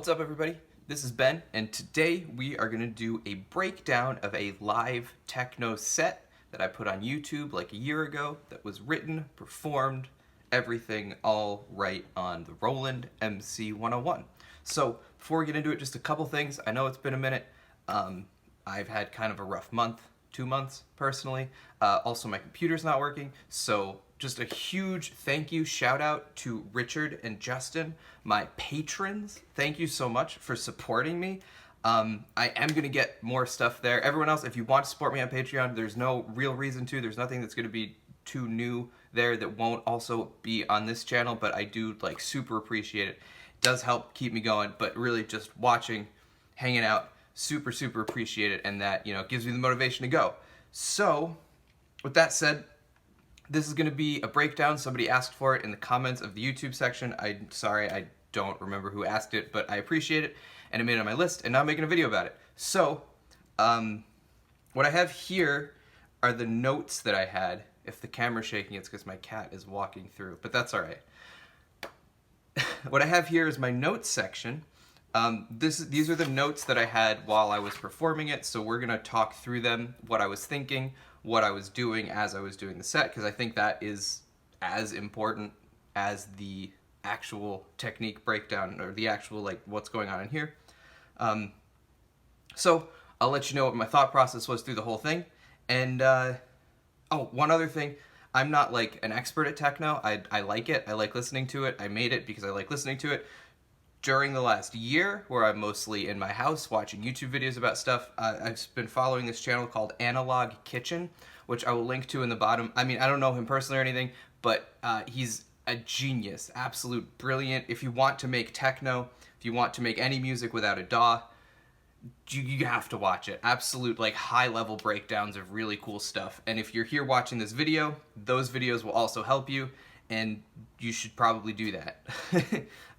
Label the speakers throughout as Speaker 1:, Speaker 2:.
Speaker 1: What's up, everybody? This is Ben, and today we are going to do a breakdown of a live techno set that I put on YouTube like a year ago that was written, performed, everything all right on the Roland MC-101. So before we get into it, just a couple things. I know it's been a minute. I've had kind of a rough month, 2 months personally. Also, my computer's not working, so just a huge thank you, shout out to Richard and Justin, my patrons. Thank you so much for supporting me. I am going to get more stuff there. Everyone else, if you want to support me on Patreon, there's no real reason to. There's nothing that's going to be too new there that won't also be on this channel, but I do like super appreciate it. It does help keep me going, but really just watching, hanging out, super appreciate it, and that, you know, gives me the motivation to go. So, with that said, this is going to be a breakdown. Somebody asked for it in the comments of the YouTube section. I'm sorry, I don't remember who asked it, but I appreciate it, and I made it on my list, and now I'm making a video about it. So, what I have here are the notes that I had. If the camera's shaking, it's because my cat is walking through, but that's all right. What I have here is my notes section. These are the notes that I had while I was performing it, so we're going to talk through them, what I was thinking, what I was doing as I was doing the set, because I think that is as important as the actual technique breakdown, or the actual, like, what's going on in here. So I'll let you know what my thought process was through the whole thing. And, oh, one other thing. I'm not, like, an expert at techno. I like it. I like listening to it. I made it because I like listening to it. During the last year, where I'm mostly in my house watching YouTube videos about stuff, I've been following this channel called Analogue Kitchen, which I will link to in the bottom. I mean, I don't know him personally or anything, but he's a genius, absolute brilliant. If you want to make techno, if you want to make any music without a DAW, you have to watch it. Absolute, like, high-level breakdowns of really cool stuff. And if you're here watching this video, those videos will also help you, and you should probably do that.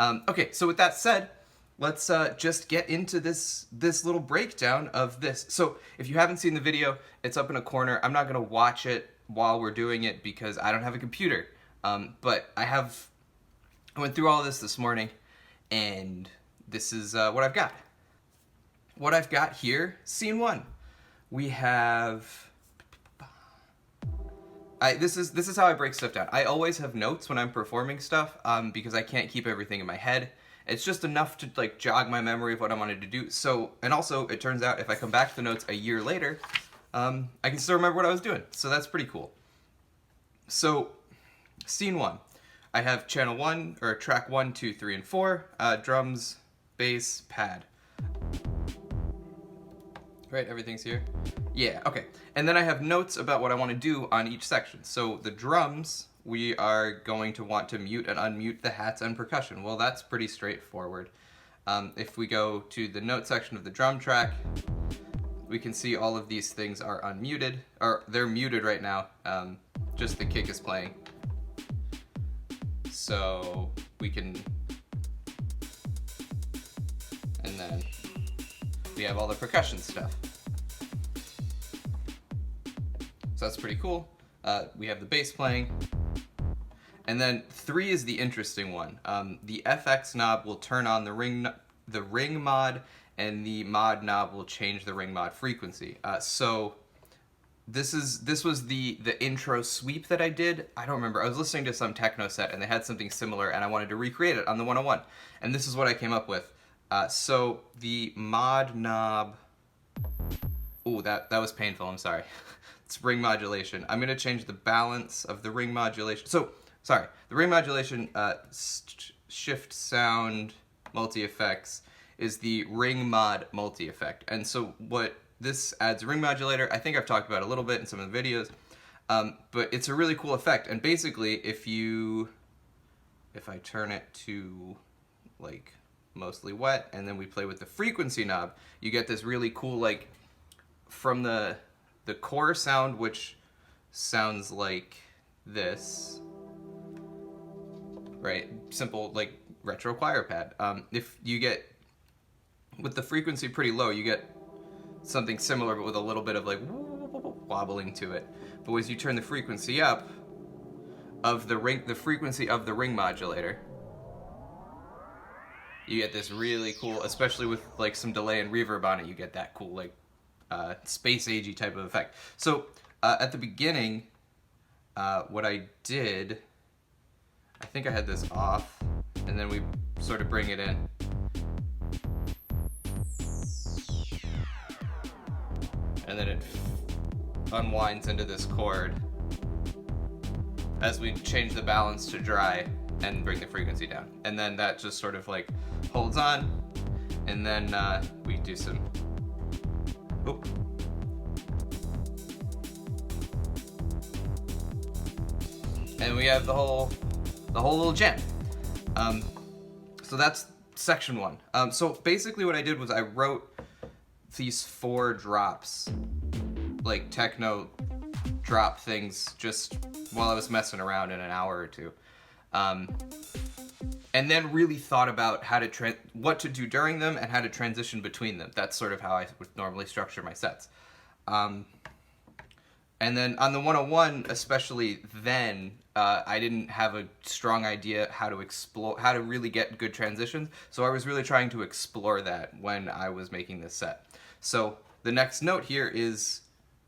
Speaker 1: Okay, so with that said, let's just get into this little breakdown of this. So if you haven't seen the video, it's up in a corner. I'm not going to watch it while we're doing it because I don't have a computer. But I went through all this morning, and this is what I've got. What I've got here, scene one. We have... This is how I break stuff down. I always have notes when I'm performing stuff because I can't keep everything in my head. It's just enough to, like, jog my memory of what I wanted to do. So, and also, it turns out if I come back to the notes a year later, I can still remember what I was doing. So that's pretty cool. So, scene one. I have channel 1, or track 1, 2, 3, and 4, drums, bass, pad. Right, everything's here? Yeah, okay. And then I have notes about what I want to do on each section. So the drums, we are going to want to mute and unmute the hats and percussion. Well, that's pretty straightforward. If we go to the note section of the drum track, we can see all of these things are unmuted, or they're muted right now. Just the kick is playing. So we can, and then we have all the percussion stuff. So that's pretty cool. We have the bass playing. And then 3 is the interesting one. The FX knob will turn on the ring mod, and the mod knob will change the ring mod frequency. So this was the intro sweep that I did. I don't remember. I was listening to some techno set, and they had something similar, and I wanted to recreate it on the 101. And this is what I came up with. So the mod knob, ooh, that was painful, I'm sorry. It's ring modulation. I'm going to change the balance of the ring modulation. So, sorry, the ring modulation, shift sound multi-effects is the ring mod multi-effect. And so what this adds a ring modulator, I think I've talked about it a little bit in some of the videos, but it's a really cool effect. And basically, if I turn it to, like, mostly wet, and then we play with the frequency knob, you get this really cool, like, from the core sound, which sounds like this, right? Simple, like, retro choir pad. If you get, with the frequency pretty low, you get something similar, but with a little bit of, like, wobbling to it. But as you turn the frequency up of the frequency of the ring modulator, you get this really cool, especially with like some delay and reverb on it, you get that cool like space agey type of effect. So at the beginning, what I did, I think I had this off, and then we sort of bring it in. And then it unwinds into this chord as we change the balance to dry and bring the frequency down. And then that just sort of like holds on, and then we do some, oop. And we have the whole little jam. So that's section one. So basically what I did was I wrote these 4 drops, like techno drop things, just while I was messing around in an hour or two. And then really thought about how to what to do during them and how to transition between them. That's sort of how I would normally structure my sets. And then on the 101, especially then, I didn't have a strong idea how to really get good transitions. So I was really trying to explore that when I was making this set. So the next note here is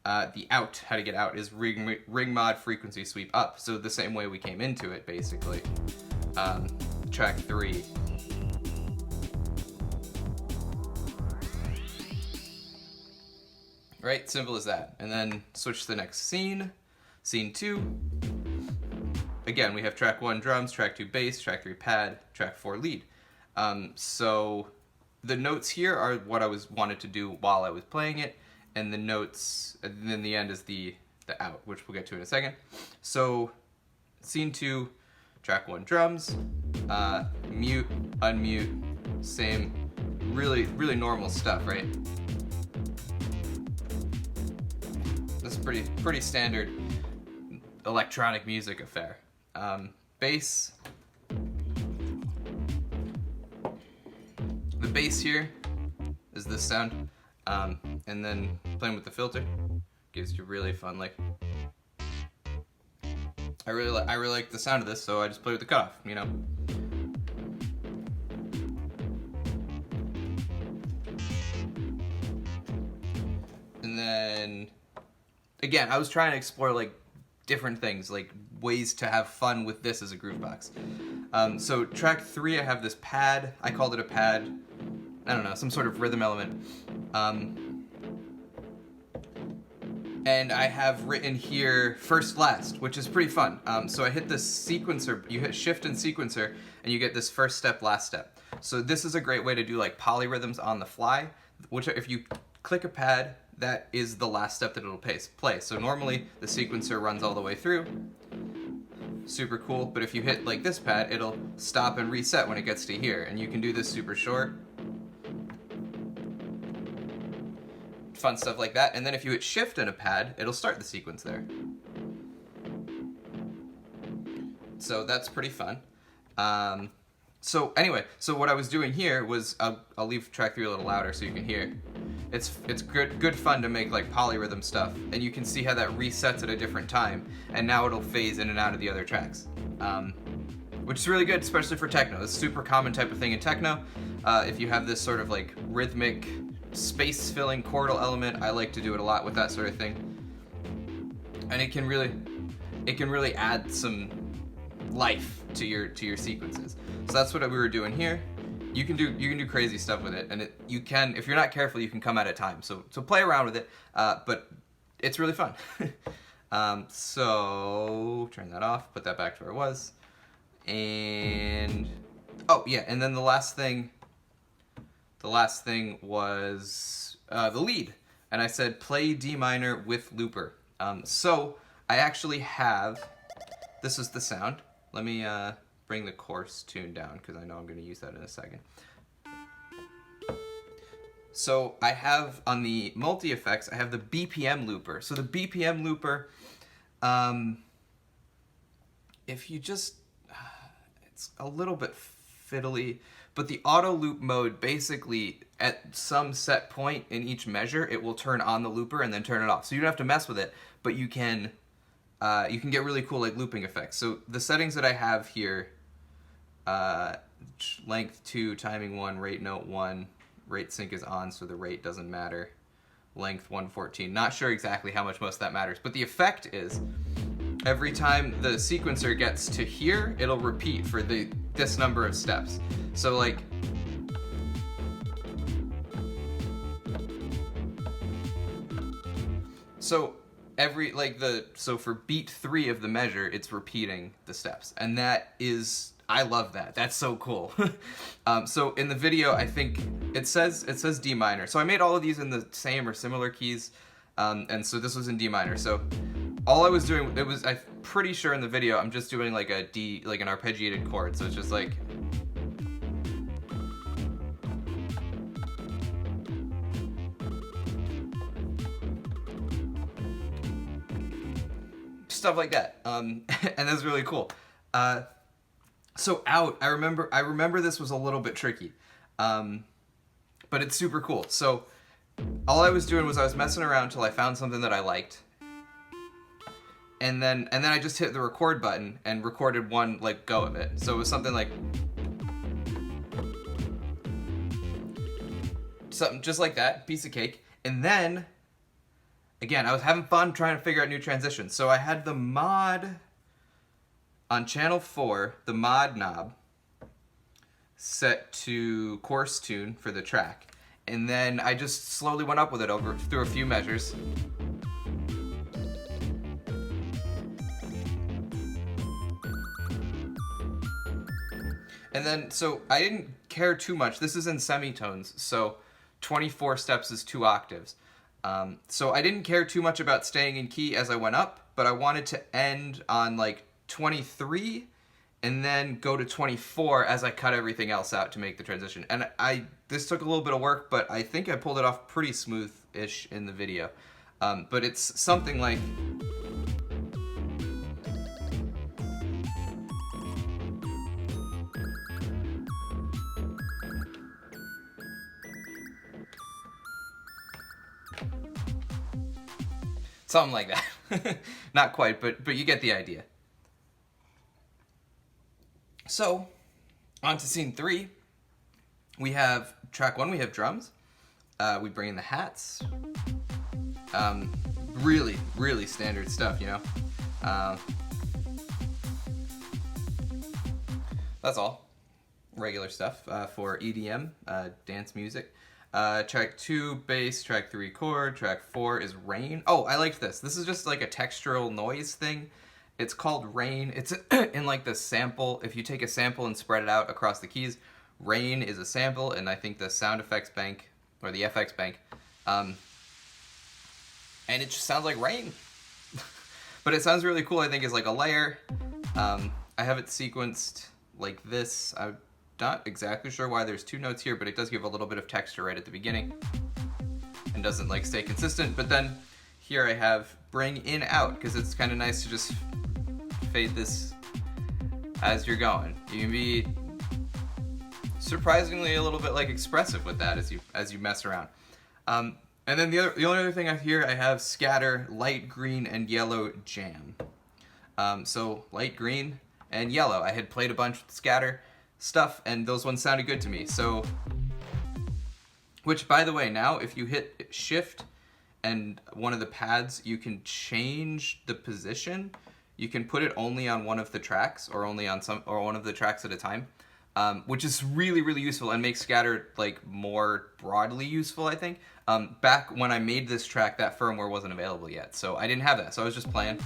Speaker 1: the out. How to get out is ring mod frequency sweep up. So the same way we came into it, basically. Track 3. Right, simple as that. And then switch to the next scene. Scene 2. Again, we have track 1 drums, track 2 bass, track 3 pad, track 4 lead. So the notes here are what I wanted to do while I was playing it, and the notes, and then the end is the out, which we'll get to in a second. So scene 2, track 1 drums, mute, unmute, same, really normal stuff, right? That's pretty standard electronic music affair. Bass. The bass here is this sound, and then playing with the filter gives you really fun, like, I really like the sound of this, so I just play with the cutoff, you know. And then again, I was trying to explore like different things, like ways to have fun with this as a groove box. So track 3, I have this pad. I called it a pad. I don't know, some sort of rhythm element. And I have written here first last, which is pretty fun. So I hit this sequencer, you hit shift and sequencer, and you get this first step, last step. So this is a great way to do like polyrhythms on the fly, which if you click a pad, that is the last step that it'll play. So normally the sequencer runs all the way through. Super cool, but if you hit like this pad, it'll stop and reset when it gets to here, and you can do this super short. Fun stuff like that. And then if you hit shift in a pad, it'll start the sequence there. So that's pretty fun. So anyway, so what I was doing here was, I'll leave track 3 a little louder so you can hear. It's good fun to make like polyrhythm stuff, and you can see how that resets at a different time, and now it'll phase in and out of the other tracks, which is really good, especially for techno. It's a super common type of thing in techno. If you have this sort of like rhythmic, space-filling chordal element, I like to do it a lot with that sort of thing, and it can really add some life to your sequences. So that's what we were doing here. You can do crazy stuff with it, and you can, if you're not careful, you can come out of time. So play around with it, but it's really fun. So turn that off, put that back to where it was, and oh yeah, and then the last thing was the lead, and I said play D minor with looper. So I actually have, this is the sound. Let me bring the coarse tune down, because I know I'm going to use that in a second. So I have, on the multi-effects, I have the BPM looper. So the BPM looper, if you just, it's a little bit fiddly, but the auto loop mode, basically, at some set point in each measure, it will turn on the looper and then turn it off. So you don't have to mess with it, but you can get really cool like looping effects. So the settings that I have here length 2, timing 1, rate note 1, rate sync is on, so the rate doesn't matter. Length 114. Not sure exactly how much most of that matters, but the effect is every time the sequencer gets to here, it'll repeat for this number of steps. So like, so for beat 3 of the measure, it's repeating the steps, and that is, I love that. That's so cool. So in the video, I think it says D minor. So I made all of these in the same or similar keys, and so this was in D minor. So all I was doing, I'm pretty sure in the video, I'm just doing like a D, like an arpeggiated chord. So it's just like, stuff like that, and that's really cool. So out, I remember this was a little bit tricky, but it's super cool. So all I was doing was I was messing around until I found something that I liked, and then I just hit the record button and recorded one like go of it. So it was something like something just like that, piece of cake, and then. Again, I was having fun trying to figure out new transitions. So I had the mod on channel 4, the mod knob, set to course tune for the track. And then I just slowly went up with it through a few measures. And then, so I didn't care too much. This is in semitones, so 24 steps is 2 octaves. So I didn't care too much about staying in key as I went up, but I wanted to end on like 23 and then go to 24 as I cut everything else out to make the transition. And this took a little bit of work, but I think I pulled it off pretty smooth-ish in the video. But it's something like... something like that. Not quite, but you get the idea. So, on to scene 3. We have track 1, we have drums. We bring in the hats. Really, really standard stuff, you know? That's all. Regular stuff for EDM, dance music. Track 2, bass, track 3, chord, track 4 is rain. Oh, I liked this. This is just like a textural noise thing. It's called rain. It's in like the sample. If you take a sample and spread it out across the keys, rain is a sample, and I think the sound effects bank, or the FX bank, and it just sounds like rain. But it sounds really cool, I think, as like a layer. I have it sequenced like this. I'm not exactly sure why there's 2 notes here, but it does give a little bit of texture right at the beginning and doesn't like stay consistent. But then here I have bring in out, because it's kind of nice to just fade this as you're going. You can be surprisingly a little bit like expressive with that as you mess around. And then the only other thing I have scatter, light green, and yellow jam. So light green and yellow. I had played a bunch with scatter stuff, and those ones sounded good to me. So, which by the way, now if you hit shift and one of the pads, you can change the position. You can put it only on one of the tracks, or only on one of the tracks at a time, which is really, really useful and makes scatter like more broadly useful, I think. Back when I made this track, that firmware wasn't available yet, so I didn't have that. So I was just playing.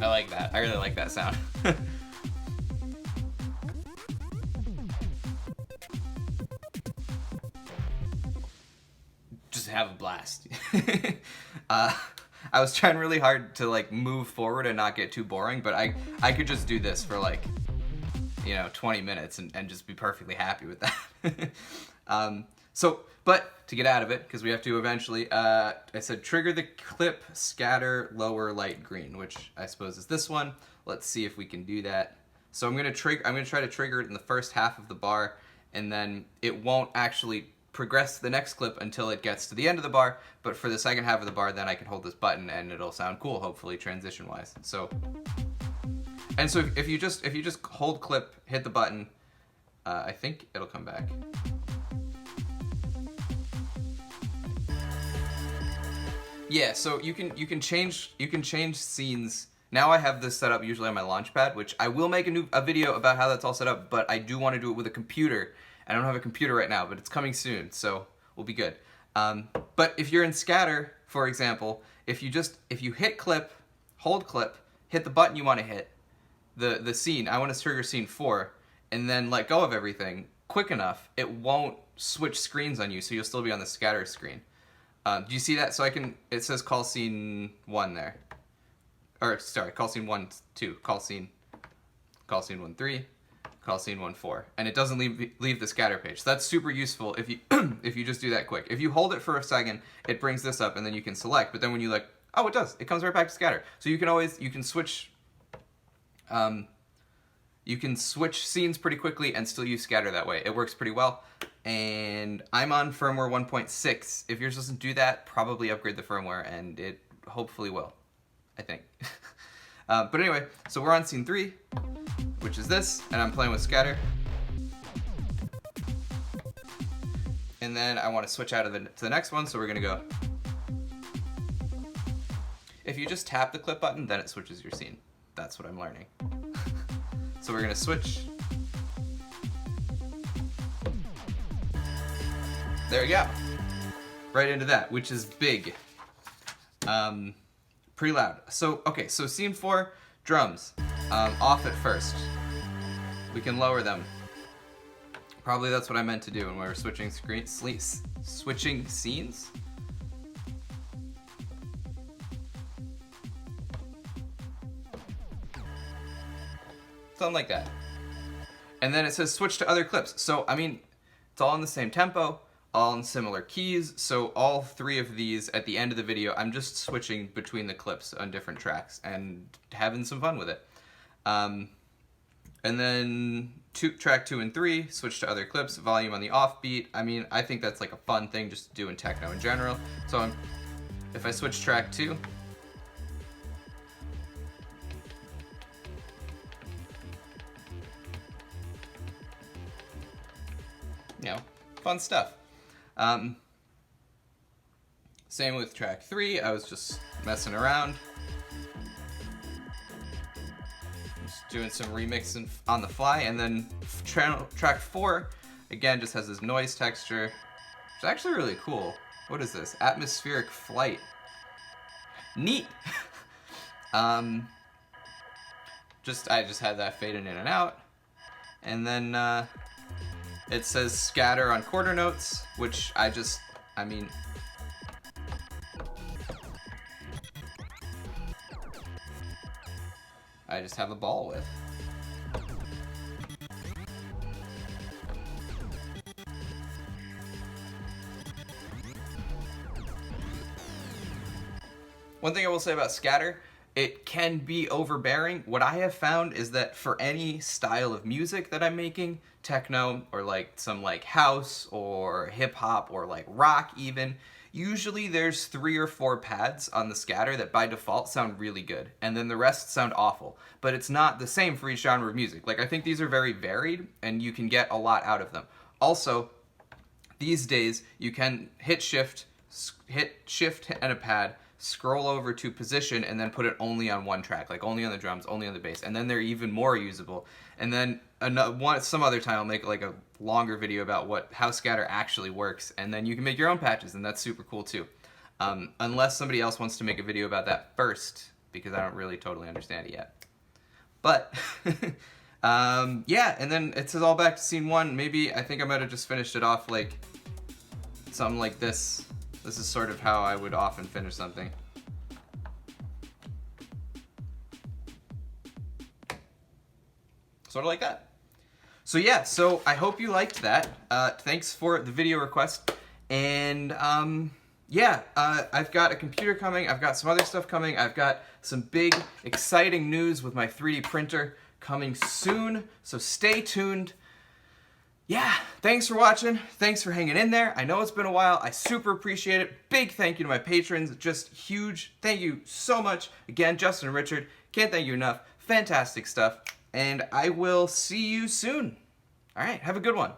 Speaker 1: I like that. I really like that sound. Just have a blast. I was trying really hard to like move forward and not get too boring, but I could just do this for like, 20 minutes and just be perfectly happy with that. But to get out of it, because we have to eventually, I said trigger the clip, scatter, lower, light green, which I suppose is this one. Let's see if we can do that. So I'm gonna try to trigger it in the first half of the bar, and then it won't actually progress to the next clip until it gets to the end of the bar, but for the second half of the bar, then I can hold this button and it'll sound cool, hopefully transition-wise. So And so if you just hold clip, hit the button, I think it'll come back. Yeah, so you can change scenes. Now I have this set up usually on my Launchpad, which I will make a video about how that's all set up, but I do want to do it with a computer. I don't have a computer right now, but it's coming soon, so we'll be good. But if you're in scatter, for example, if you hit clip, hold clip, hit the button you want to hit, the scene, I want to trigger scene 4, and then let go of everything quick enough, it won't switch screens on you, so you'll still be on the scatter screen. Do you see that? So it says call scene 1 there. Or, sorry, call scene 1, 2, call scene 1, 3, call scene 1, 4. And it doesn't leave the scatter page. So that's super useful if you if you just do that quick. If you hold it for a second, it brings this up and then you can select. But then when you oh, it does. It comes right back to scatter. So you can switch scenes pretty quickly and still use scatter that way. It works pretty well. And I'm on firmware 1.6. If yours doesn't do that, probably upgrade the firmware, and it hopefully will, I think. But anyway, so we're on scene 3, which is this, and I'm playing with scatter. And then I want to switch out to the next one, so we're going to go. If you just tap the clip button, then it switches your scene. That's what I'm learning. So we're going to switch. There we go. Right into that, which is big. Pretty loud. So, okay, so scene 4, drums. Off at first. We can lower them. Probably that's what I meant to do when we were switching switching scenes. Something like that. And then it says switch to other clips. So, I mean, it's all in the same tempo, all in similar keys. So all 3 of these at the end of the video, I'm just switching between the clips on different tracks and having some fun with it. And then track 2 and 3, switch to other clips, volume on the offbeat. I mean, I think that's like a fun thing just to do in techno in general. So if I switch track 2, you know, fun stuff. Same with track 3, I was just messing around. Just doing some remixing on the fly, and then track 4, again, just has this noise texture, which is actually really cool. What is this? Atmospheric flight. Neat! I just had that fading in and out. And then, it says scatter on quarter notes, which I just have a ball with. One thing I will say about scatter, it can be overbearing. What I have found is that for any style of music that I'm making, techno or like some like house or hip hop or like rock even, usually there's 3 or 4 pads on the scatter that by default sound really good, and then the rest sound awful. But it's not the same for each genre of music. Like, I think these are very varied and you can get a lot out of them. Also, these days you can hit shift and a pad, scroll over to position, and then put it only on one track, like only on the drums, only on the bass, and then they're even more usable. And then some other time I'll make like a longer video about how scatter actually works, and then you can make your own patches, and that's super cool too. Unless somebody else wants to make a video about that first, because I don't really totally understand it yet. But yeah, and then it says all back to scene 1. Maybe I think I might have just finished it off like something like this. This is sort of how I would often finish something. Sort of like that. So yeah, so I hope you liked that. Thanks for the video request. And yeah, I've got a computer coming. I've got some other stuff coming. I've got some big, exciting news with my 3D printer coming soon. So stay tuned. Yeah, thanks for watching. Thanks for hanging in there. I know it's been a while. I super appreciate it. Big thank you to my patrons. Just huge. Thank you so much. Again, Justin and Richard, can't thank you enough. Fantastic stuff. And I will see you soon. All right, have a good one.